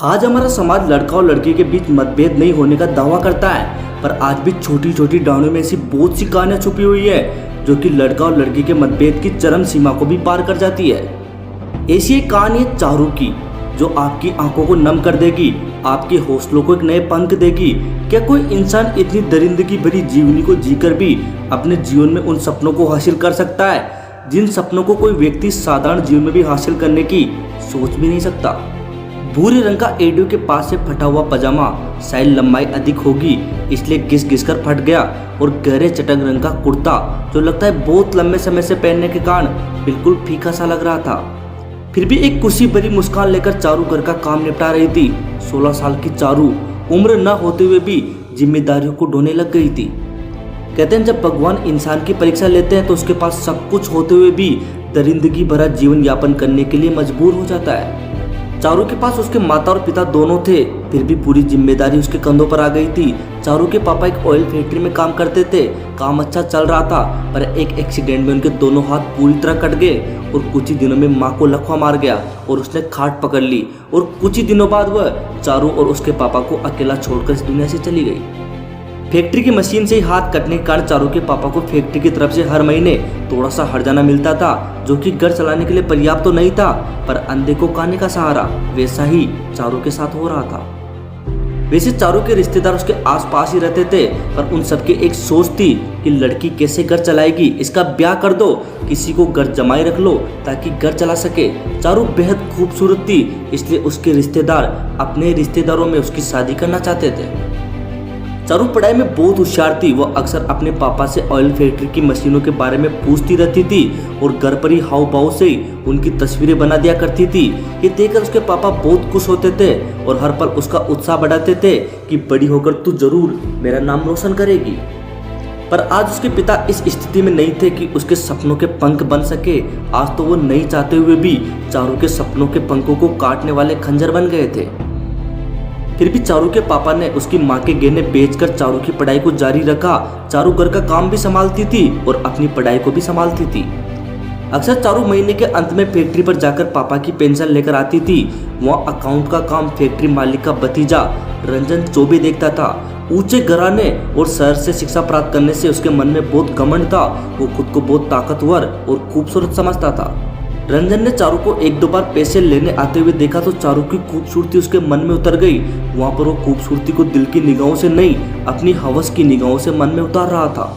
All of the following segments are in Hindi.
आज हमारा समाज लड़का और लड़की के बीच मतभेद नहीं होने का दावा करता है, पर आज भी छोटी छोटी डांडियों में ऐसी बहुत सी कहानियां छुपी हुई है जो कि लड़का और लड़की के मतभेद की चरम सीमा को भी पार कर जाती है। ऐसी एक कहानी है चारू की, जो आपकी आंखों को नम कर देगी, आपके हौसलों को एक नए पंख देगी। क्या कोई इंसान इतनी दरिंदगी भरी जीवनी को जीकर भी अपने जीवन में उन सपनों को हासिल कर सकता है जिन सपनों को कोई व्यक्ति साधारण जीवन में भी हासिल करने की सोच भी नहीं सकता। भूरे रंग का एडियो के पास से फटा हुआ पजामा, शायद लंबाई अधिक होगी इसलिए घिस घिस कर फट गया, और गहरे चटक रंग का कुर्ता जो लगता है बहुत लंबे समय से पहनने के कारण बिल्कुल फीका सा लग रहा था। फिर भी एक खुशी भरी मुस्कान लेकर चारू घर का काम निपटा रही थी। 16 साल की चारू उम्र न होते हुए भी जिम्मेदारियों को ढोने लग गई थी। कहते हैं जब भगवान इंसान की परीक्षा लेते हैं तो उसके पास सब कुछ होते हुए भी दरिंदगी भरा जीवन यापन करने के लिए मजबूर हो जाता है। चारू के पास उसके माता और पिता दोनों थे, फिर भी पूरी जिम्मेदारी उसके कंधों पर आ गई थी। चारू के पापा एक ऑयल फैक्ट्री में काम करते थे, काम अच्छा चल रहा था, पर एक एक्सीडेंट में उनके दोनों हाथ पूरी तरह कट गए और कुछ ही दिनों में माँ को लकवा मार गया और उसने खाट पकड़ ली, और कुछ ही दिनों बाद वह चारू और उसके पापा को अकेला छोड़कर इस दुनिया से चली गई। फैक्ट्री की मशीन से ही हाथ कटने के कारण चारू के पापा को फैक्ट्री की तरफ से हर महीने थोड़ा सा हर्जाना मिलता था, जो कि घर चलाने के लिए पर्याप्त तो नहीं था, पर अंधे को खाने का सहारा। वैसा ही चारू के साथ हो रहा था। वैसे चारू के रिश्तेदार उसके आसपास ही रहते थे, पर उन सबकी एक सोच थी कि लड़की कैसे घर चलाएगी, इसका ब्याह कर दो, किसी को घर जमाई रख लो ताकि घर चला सके। चारू बेहद खूबसूरत थी, इसलिए उसके रिश्तेदार अपने रिश्तेदारों में उसकी शादी करना चाहते थे। चारू पढ़ाई में बहुत होशियार थी। वह अक्सर अपने पापा से ऑयल फैक्ट्री की मशीनों के बारे में पूछती रहती थी और घर पर ही हाव भाव से उनकी तस्वीरें बना दिया करती थी। ये देखकर उसके पापा बहुत खुश होते थे और हर पल उसका उत्साह बढ़ाते थे कि बड़ी होकर तू जरूर मेरा नाम रोशन करेगी। पर आज उसके पिता इस स्थिति में नहीं थे कि उसके सपनों के पंख बन सके। आज तो वो नहीं चाहते हुए भी चारू के सपनों के पंखों को काटने वाले खंजर बन गए थे। फिर भी चारू के पापा ने उसकी माँ के गहने बेचकर चारू की पढ़ाई को जारी रखा। चारू घर का काम भी संभालती थी और अपनी पढ़ाई को भी संभालती थी। अक्सर चारू महीने के अंत में फैक्ट्री पर जाकर पापा की पेंशन लेकर आती थी। वहाँ अकाउंट का काम फैक्ट्री मालिक का भतीजा रंजन चौबे देखता था। ऊंचे घराने और शहर से शिक्षा प्राप्त करने से उसके मन में बहुत घमंड था। वो खुद को बहुत ताकतवर और खूबसूरत समझता था। रंजन ने चारू को एक दो बार पैसे लेने आते हुए देखा तो चारू की खूबसूरती उसके मन में उतर गई। वहां पर वो खूबसूरती को दिल की निगाहों से नहीं, अपनी हवस की निगाहों से मन में उतार रहा था।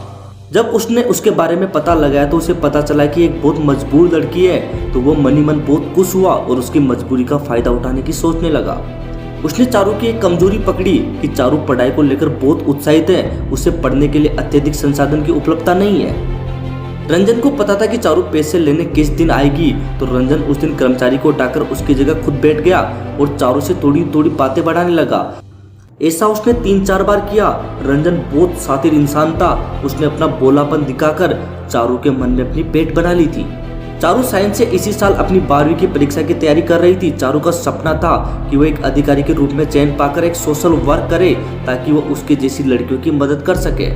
जब उसने उसके बारे में पता लगाया तो उसे पता चला कि एक बहुत मजबूर लड़की है, तो वो मनी मन बहुत खुश हुआ और उसकी मजबूरी का फायदा उठाने की सोचने लगा। उसने चारू की एक कमजोरी पकड़ी कि चारू पढ़ाई को लेकर बहुत उत्साहित है, उसे पढ़ने के लिए अत्यधिक संसाधन की उपलब्धता नहीं है। रंजन को पता था कि चारू पैसे लेने किस दिन आएगी, तो रंजन उस दिन कर्मचारी को हटाकर उसकी जगह खुद बैठ गया और चारू से थोड़ी थोड़ी बातें बढ़ाने लगा। ऐसा उसने 3-4 बार किया। रंजन बहुत शातिर इंसान था। उसने अपना बोलापन दिखाकर चारू के मन में अपनी पेट बना ली थी। चारू साइंस से इसी साल अपनी 12वीं की परीक्षा की तैयारी कर रही थी। चारू का सपना था कि वह एक अधिकारी के रूप में चयन पाकर एक सोशल वर्क करे ताकि वह उसके जैसी लड़कियों की मदद कर सके।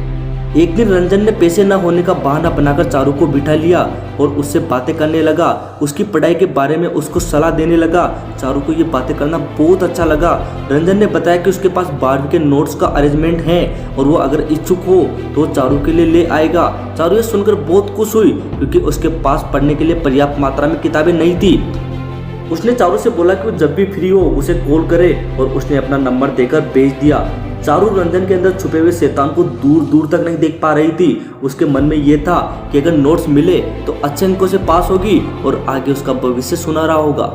एक दिन रंजन ने पैसे न होने का बहाना बनाकर चारू को बिठा लिया और उससे बातें करने लगा। उसकी पढ़ाई के बारे में उसको सलाह देने लगा। चारू को ये बातें करना बहुत अच्छा लगा। रंजन ने बताया कि उसके पास 12वीं के नोट्स का अरेंजमेंट है और वो अगर इच्छुक हो तो चारू के लिए ले आएगा। चारू ये सुनकर बहुत खुश हुई क्योंकि उसके पास पढ़ने के लिए पर्याप्त मात्रा में किताबें नहीं थी। उसने चारू से बोला कि वो जब भी फ्री हो उसे कॉल करे और उसने अपना नंबर देकर भेज दिया। चारू रंजन के अंदर छुपे हुए शैतान को दूर दूर तक नहीं देख पा रही थी। उसके मन में यह था कि अगर नोट्स मिले तो अच्छे अंकों से पास होगी और आगे उसका भविष्य सुनहरा होगा।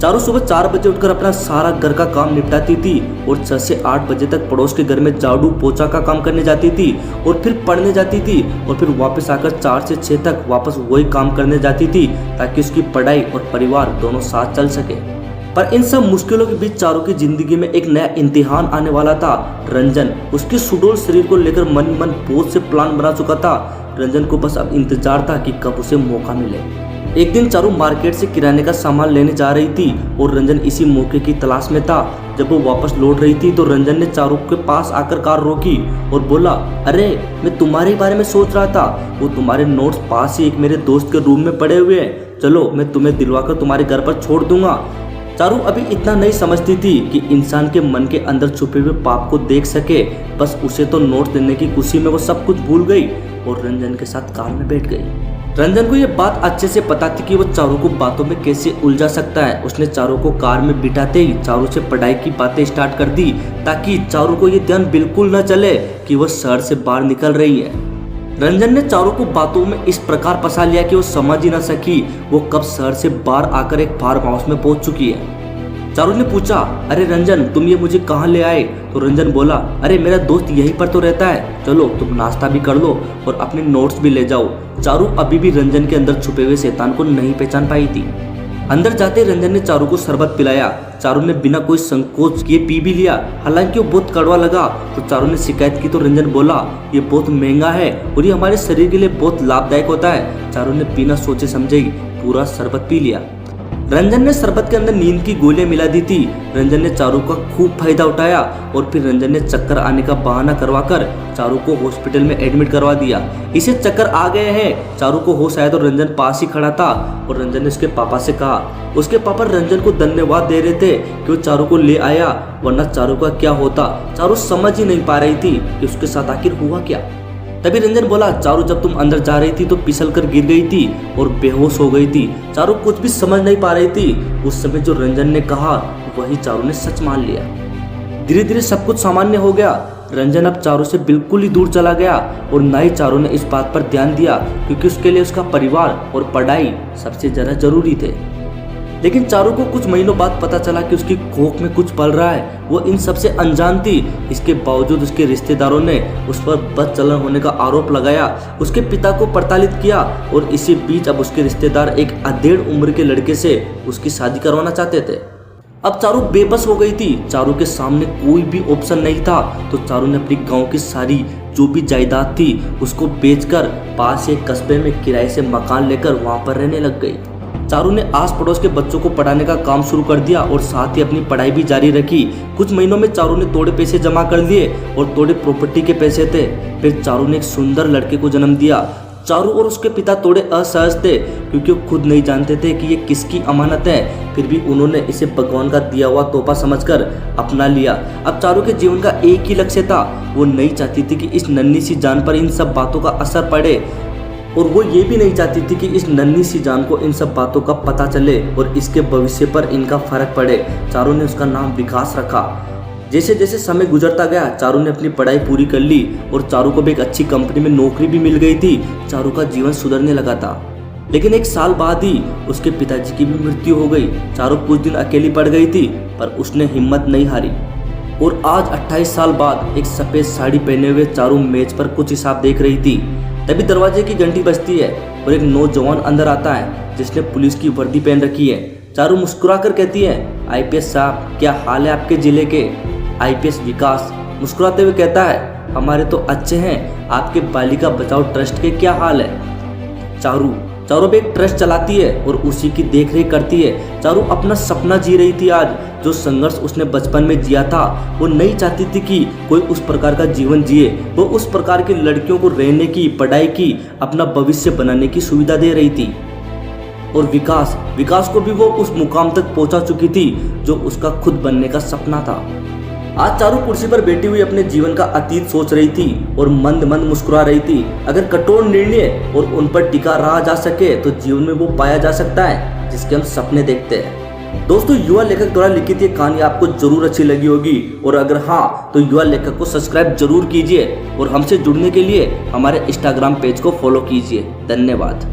चारू सुबह 4 बजे उठकर अपना सारा घर का काम निपटाती थी और 6 से 8 बजे तक पड़ोस के घर में झाड़ू पोछा का काम करने जाती थी और फिर पढ़ने जाती थी और फिर वापस आकर 4 से 6 तक वापस वही काम करने जाती थी ताकि उसकी पढ़ाई और परिवार दोनों साथ चल सके। पर इन सब मुश्किलों के बीच चारू की जिंदगी में एक नया इम्तिहान आने वाला था। रंजन उसके सुडौल शरीर को लेकर मन ही मन बहुत से प्लान बना चुका था। रंजन को बस अब इंतजार था कि कब उसे मौका मिले। एक दिन चारू मार्केट से किराने का सामान लेने जा रही थी और रंजन इसी मौके की तलाश में था। जब वो वापस लौट रही थी तो रंजन ने चारू के पास आकर कार रोकी और बोला, अरे मैं तुम्हारे बारे में सोच रहा था। वो तुम्हारे नोट्स पास ही एक मेरे दोस्त के रूम में पड़े हुए हैं। चलो मैं तुम्हें दिलवाकर तुम्हारे घर पर छोड़ दूंगा। चारू अभी इतना नहीं समझती थी कि इंसान के मन के अंदर छुपे हुए पाप को देख सके। बस उसे तो नोट्स देने की खुशी में वो सब कुछ भूल गई और रंजन के साथ कार में बैठ गई। रंजन को ये बात अच्छे से पता थी कि वो चारू को बातों में कैसे उलझा सकता है। उसने चारू को कार में बिठाते ही चारू से पढ़ाई की बातें स्टार्ट कर दी ताकि चारू को ये ध्यान बिल्कुल न चले कि वो शहर से बाहर निकल रही है। रंजन ने चारू को बातों में इस प्रकार फंसा लिया कि वो समझ ही ना सकी वो कब शहर से बाहर आकर एक फार्म हाउस में पहुंच चुकी है। चारू ने पूछा, अरे रंजन तुम ये मुझे कहाँ ले आए? तो रंजन बोला, अरे मेरा दोस्त यहीं पर तो रहता है, चलो तुम नाश्ता भी कर लो और अपने नोट्स भी ले जाओ। चारू अभी भी रंजन के अंदर छुपे हुए शैतान को नहीं पहचान पाई थी। अंदर जाते रंजन ने चारू को शरबत पिलाया। चारू ने बिना कोई संकोच किए पी भी लिया। हालांकि वो बहुत कड़वा लगा तो चारू ने शिकायत की तो रंजन बोला, ये बहुत महंगा है और ये हमारे शरीर के लिए बहुत लाभदायक होता है। चारू ने बिना सोचे समझे पूरा शरबत पी लिया। रंजन ने शरबत के अंदर नींद की गोलियां मिला दी थी। रंजन ने चारू का खूब फायदा उठाया और फिर रंजन ने चक्कर आने का बहाना करवाकर चारू को हॉस्पिटल में एडमिट करवा दिया। इसे चक्कर आ गए हैं। चारू को होश आया तो रंजन पास ही खड़ा था और रंजन ने उसके पापा से कहा। उसके पापा रंजन को धन्यवाद दे रहे थे कि वो चारू को ले आया, वरना चारू का क्या होता। चारू समझ ही नहीं पा रही थी कि उसके साथ आखिर हुआ क्या। तभी रंजन बोला, चारू जब तुम अंदर जा रही थी तो फिसल कर गिर गई थी और बेहोश हो गई थी। चारू कुछ भी समझ नहीं पा रही थी। उस समय जो रंजन ने कहा वही चारू ने सच मान लिया। धीरे धीरे सब कुछ सामान्य हो गया। रंजन अब चारू से बिल्कुल ही दूर चला गया और ना ही चारू ने इस बात पर ध्यान दिया क्योंकि उसके लिए उसका परिवार और पढ़ाई सबसे ज्यादा जरूरी थे। लेकिन चारू को कुछ महीनों बाद पता चला कि उसकी कोख में कुछ पल रहा है। वो इन सबसे अनजान थी। इसके बावजूद उसके रिश्तेदारों ने उस पर बदचलन होने का आरोप लगाया, उसके पिता को प्रताड़ित किया और इसी बीच अब उसके रिश्तेदार एक अधेड़ उम्र के लड़के से उसकी शादी करवाना चाहते थे। अब चारू बेबस हो गई थी। चारू के सामने कोई भी ऑप्शन नहीं था तो चारू ने अपनी गांव की सारी जो भी जायदाद थी उसको बेचकर पास एक कस्बे में किराए से मकान लेकर वहां पर रहने लग गई। चारू ने आस पड़ोस के बच्चों को पढ़ाने का काम शुरू कर दिया और साथ ही अपनी पढ़ाई भी जारी रखी। कुछ महीनों में चारू ने थोड़े पैसे जमा कर लिए और थोड़े प्रॉपर्टी के पैसे थे। फिर चारू ने एक सुंदर लड़के को जन्म दिया। चारू और उसके पिता थोड़े असहज थे क्योंकि वो खुद नहीं जानते थे कि ये किसकी अमानत है। फिर भी उन्होंने इसे भगवान का दिया हुआ तोहफा समझकर अपना लिया। अब चारू के जीवन का एक ही लक्ष्य था। वो नहीं चाहती थी कि इस नन्ही सी जान पर इन सब बातों का असर पड़े और वो ये भी नहीं चाहती थी कि इस नन्ही सी जान को इन सब बातों का पता चले और इसके भविष्य पर इनका फर्क पड़े। चारू ने उसका नाम विकास रखा। जैसे जैसे समय गुजरता गया चारू ने अपनी पढ़ाई पूरी कर ली और चारू को भी एक अच्छी कंपनी में नौकरी भी मिल गई थी। चारू का जीवन सुधरने लगा था। लेकिन एक साल बाद ही उसके पिताजी की भी मृत्यु हो गई। चारू कुछ दिन अकेली पड़ गई थी पर उसने हिम्मत नहीं हारी और आज 28 साल बाद एक सफेद साड़ी पहने हुए चारू मेज पर कुछ हिसाब देख रही थी। तभी दरवाजे की घंटी बजती है और एक नौजवान अंदर आता है जिसने पुलिस की वर्दी पहन रखी है। चारू मुस्कुराकर कहती है, आईपीएस साहब क्या हाल है आपके जिले के? आईपीएस विकास मुस्कुराते हुए कहता है, हमारे तो अच्छे हैं, आपके बालिका बचाओ ट्रस्ट के क्या हाल है? चारू भी एक ट्रस्ट चलाती है और उसी की देखरेख करती है। चारू अपना सपना जी रही थी। आज जो संघर्ष उसने बचपन में जिया था वो नहीं चाहती थी कि कोई उस प्रकार का जीवन जिए। वो उस प्रकार की लड़कियों को रहने की, पढ़ाई की, अपना भविष्य बनाने की सुविधा दे रही थी। और विकास को भी वो उस मुकाम तक पहुंचा चुकी थी जो उसका खुद बनने का सपना था। आज चारू कुर्सी पर बैठी हुई अपने जीवन का अतीत सोच रही थी और मंद मंद मुस्कुरा रही थी। अगर कठोर निर्णय और उन पर टिका रहा जा सके तो जीवन में वो पाया जा सकता है जिसके हम सपने देखते हैं। दोस्तों, युवा लेखक द्वारा लिखित ये कहानी आपको जरूर अच्छी लगी होगी और अगर हाँ तो युवा लेखक को सब्सक्राइब जरूर कीजिए और हमसे जुड़ने के लिए हमारे इंस्टाग्राम पेज को फॉलो कीजिए। धन्यवाद।